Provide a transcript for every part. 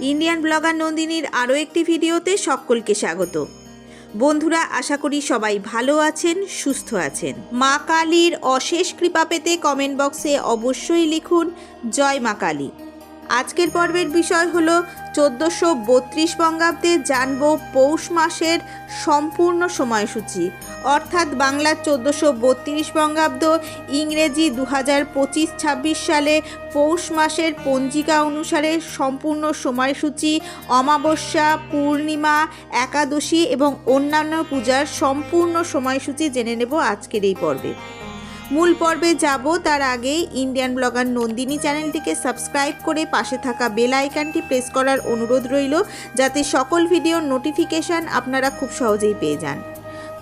Indian blogger নন্দিনীর আরও একটি ভিডিওতে সকলকে স্বাগত। বন্ধুরা, আশা করি সবাই ভালো আছেন, সুস্থ আছেন। মা কালীর অশেষ কৃপা পেতে কমেন্ট বক্সে অবশ্যই লিখুন জয় মা কালী। আজকের পর্বের বিষয় হলো 1432 বঙ্গাব্দে জানব পৌষ মাসের সম্পূর্ণ সময়সূচি, অর্থাৎ বাংলার 1432 বঙ্গাব্দ, ইংরেজি 2025-26 সালে পৌষ মাসের পঞ্জিকা অনুসারে সম্পূর্ণ সময়সূচি, অমাবস্যা, পূর্ণিমা, একাদশী এবং অন্যান্য পূজার সম্পূর্ণ সময়সূচি জেনে নেব আজকের এই পর্বে। মূল পর্বে যাব তার আগে ইন্ডিয়ান ব্লগার নন্দিনী চ্যানেলটিকে সাবস্ক্রাইব করে পাশে থাকা বেল আইকনটি প্রেস করার অনুরোধ রইল, যাতে সকল ভিডিওর নোটিফিকেশান আপনারা খুব সহজেই পেয়ে যান।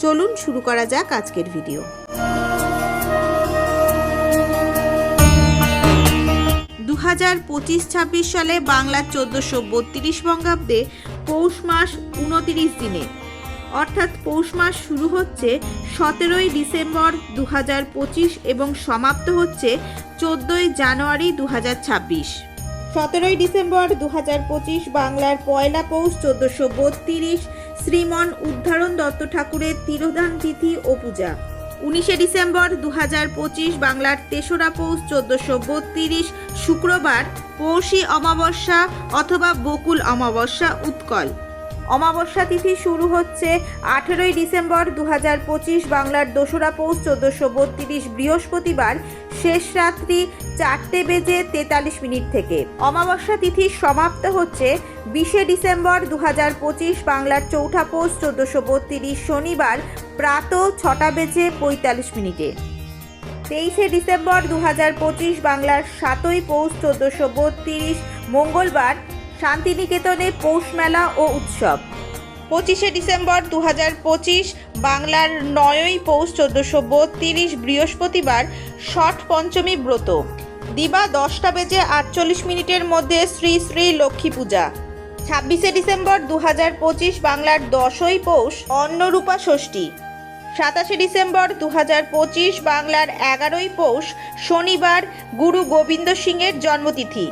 চলুন শুরু করা যাক আজকের ভিডিও। 2025-26 সালে বাংলার 1432 বঙ্গাব্দে পৌষ মাস 29 দিনে, অর্থাৎ পৌষ মাস শুরু হচ্ছে 17ই ডিসেম্বর 2025 এবং সমাপ্ত হচ্ছে 14ই জানুয়ারি 2026। 17ই ডিসেম্বর 2025 বাংলার পয়লা পৌষ 1432, শ্রীমন উদ্ধারণ দত্ত ঠাকুরের তিরোধান তিথি ও পূজা। 19শে ডিসেম্বর 2025 বাংলার 3রা পৌষ 1432, শুক্রবার, পৌষী অমাবস্যা অথবা বকুল অমাবস্যা, উৎকল। অমাবস্যা তিথি শুরু হচ্ছে 18ই ডিসেম্বর 2025 বাংলার 2রা পৌষ 1432, বৃহস্পতিবার, শেষ রাত্রি 4:43 থেকে। অমাবস্যা তিথি সমাপ্ত হচ্ছে 20শে ডিসেম্বর 2025 বাংলার 4ঠা পৌষ 1432, শনিবার, প্রাত 6:45। 23শে ডিসেম্বর 2025 বাংলার 7ই পৌষ 1432, মঙ্গলবার, শান্তিনিকেতনে পৌষ মেলা ও উৎসব। 25শে ডিসেম্বর 2025 বাংলার 9ই পৌষ 1432, বৃহস্পতিবার, ষঠ পঞ্চমী ব্রত। দিবা 10:48 মধ্যে শ্রী শ্রী লক্ষ্মী পূজা। 26শে ডিসেম্বর 2025 বাংলার 10ই পৌষ, অন্নরূপা ষষ্ঠী। 27শে ডিসেম্বর 2025 বাংলার 11ই পৌষ, শনিবার, গুরু গোবিন্দ সিংয়ের জন্মতিথি।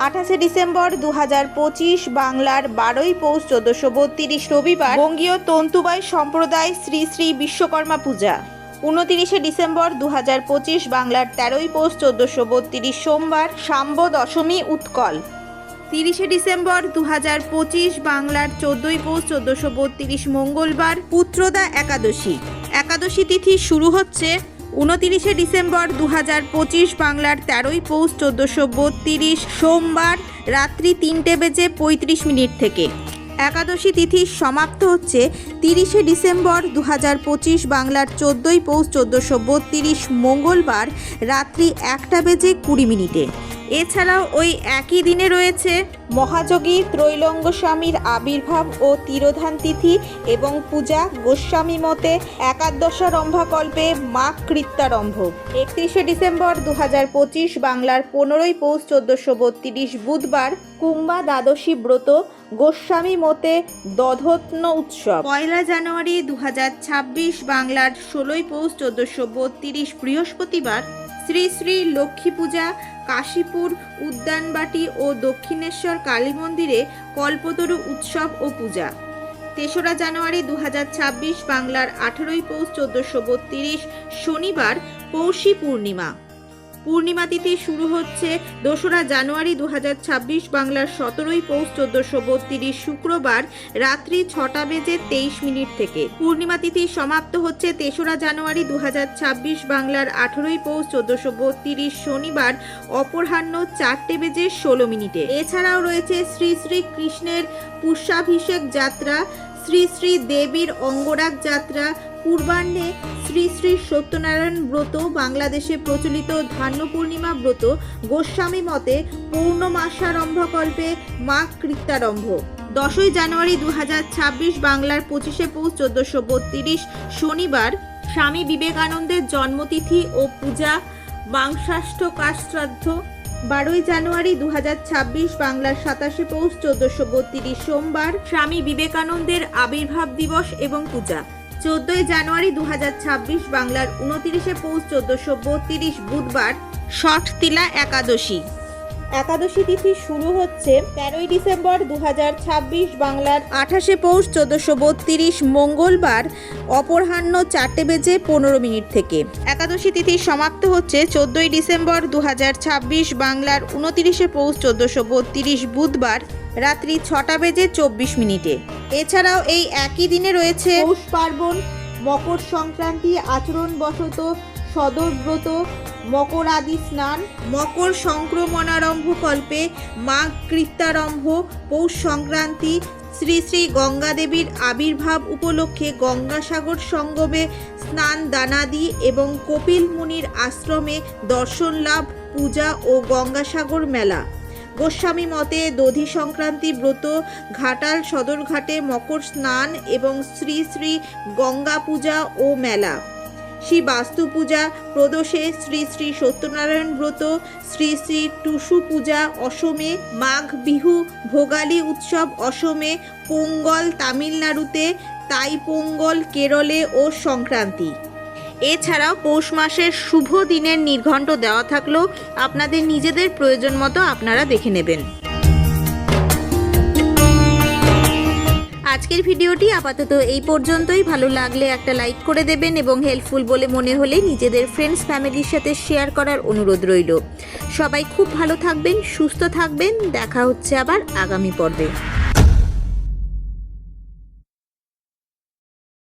28শে ডিসেম্বর 2025 বাংলার 12ই পৌষ 1432, রবিবার, বঙ্গীয় তন্তুবাই সম্প্রদায় শ্রী শ্রী বিশ্বকর্মা পূজা। 29শে ডিসেম্বর 2025 বাংলার 13ই পৌষ 1432, সোমবার, শাম্ব দশমী, উৎকল। 30শে ডিসেম্বর 2025 বাংলার 14ই পৌষ 1432, মঙ্গলবার, পুত্রদা একাদশী। একাদশী তিথি শুরু হচ্ছে 29শে ডিসেম্বর 2025 বাংলার 13ই পৌষ 1432, সোমবার, রাত্রি 3:35 থেকে। একাদশী তিথি সমাপ্ত হচ্ছে 30শে ডিসেম্বর 2025 বাংলার 14ই পৌষ 1432, মঙ্গলবার, রাত্রি 1:20। এছাড়াও ওই একই দিনে রয়েছে মহাযোগী ত্রৈলঙ্গ স্বামীর আবির্ভাব ও তিরোধান তিথি এবং পূজা, গোস্বামী মতে একাদশারম্ভাকল্পে মাঘ কৃত্যারম্ভ। 31শে ডিসেম্বর 2025 বাংলার 15ই পৌষ 1432, বুধবার, কুম্বা দ্বাদশী ব্রত, গোস্বামী মতে দধোত্ন উৎসব। 1 জানুয়ারি 2026 বাংলার 16ই পৌষ 1432, বৃহস্পতিবার, শ্রী শ্রী লক্ষ্মী পূজা, কাশীপুর উদ্যানবাটি ও দক্ষিণেশ্বর কালী মন্দিরে কল্পতরু উৎসব ও পূজা। 3রা জানুয়ারি 2026 বাংলার 18ই পৌষ 1432, শনিবার, পৌষী পূর্ণিমা। পূর্ণিমা তিথি শুরু হচ্ছে 2রা জানুয়ারি 2026 বাংলার 17ই পৌষ 1432, শুক্রবার, রাত্রি 6:23 থেকে। পূর্ণিমা তিথি সমাপ্ত হচ্ছে 3রা জানুয়ারি 2026 বাংলার 18ই পৌষ 1432, শনিবার, অপরাহ্ন 4:16। এছাড়াও রয়েছে শ্রী শ্রী কৃষ্ণের পুষ্যাভিষেক যাত্রা, শ্রী শ্রী দেবীর অঙ্গরাগ যাত্রা, পূর্বাহ্নে শ্রী শ্রী সত্যনারায়ণ ব্রত, বাংলাদেশে প্রচলিত ধান্য পূর্ণিমা ব্রত, গোস্বামী মতে পৌর্ণমাসারম্ভকল্পে মাঘ কৃত্যারম্ভ। 10ই জানুয়ারি 2026 বাংলার 25শে পৌষ 1432, শনিবার, স্বামী বিবেকানন্দের জন্মতিথি ও পূজা, মাংসাষ্টকা শ্রাদ্ধ। 12ই জানুয়ারি 2026 বাংলার 27শে পৌষ 1432, সোমবার, স্বামী বিবেকানন্দের আবির্ভাব দিবস এবং পূজা। 14ই জানুয়ারি 2026 বাংলার 29শে পৌষ 1432, বুধবার, ষঠ তিলা একাদশী। একাদশী তিথি শুরু হচ্ছে 13ই ডিসেম্বর 2026 বাংলার 28শে পৌষ 1432 মঙ্গলবার অপরাহ্ন 4:15 থেকে। একাদশী তিথি সমাপ্ত হচ্ছে 14ই ডিসেম্বর 2026 বাংলার 29শে পৌষ 1432 বুধবার রাত্রি 6:24। এছাড়াও এই একই দিনে রয়েছে পৌষ পার্বণ, মকর সংক্রান্তি, আচরণবশত সদব্রত, মকর আদি স্নান, মকর সংক্রমণারম্ভ কল্পে মাঘ কৃত্যারম্ভ, পৌষ সংক্রান্তি, শ্রী শ্রী গঙ্গা দেবীর আবির্ভাব উপলক্ষে গঙ্গাসাগর সঙ্গমে স্নান দানাদি এবং কপিল মুনির আশ্রমে দর্শন লাভ, পূজা ও গঙ্গাসাগর মেলা। গোস্বামী মতে দধি সংক্রান্তি ব্রত, ঘাটাল সদরঘাটে মকর স্নান এবং শ্রী শ্রী গঙ্গা পূজা ও মেলা। শ্রী বাস্তু পূজা প্রদোষে শ্রী শ্রী সত্যনারায়ণ ব্রত, শ্রী শ্রী টুসু পূজা অসমে, মাঘ বিহু ভোগালী উৎসব অসমে, পোঙ্গল তামিলনাড়ুতে, তাই পোঙ্গল কেরলে ও সংক্রান্তি। এছাড়াও পৌষ মাসের শুভ দিনের নির্ঘণ্ট দেওয়া থাকলেও আপনাদের নিজেদের প্রয়োজন মতো আপনারা দেখে নেবেন। আজকের ভিডিওটি আপাতত এই পর্যন্তই। ভালো লাগলে একটা লাইক করে দেবেন এবং হেল্পফুল বলে মনে হলে নিজেদের ফ্রেন্ডস ফ্যামিলির সাথে শেয়ার করার অনুরোধ রইল। সবাই খুব ভালো থাকবেন, সুস্থ থাকবেন। দেখা হচ্ছে আবার আগামী পর্বে।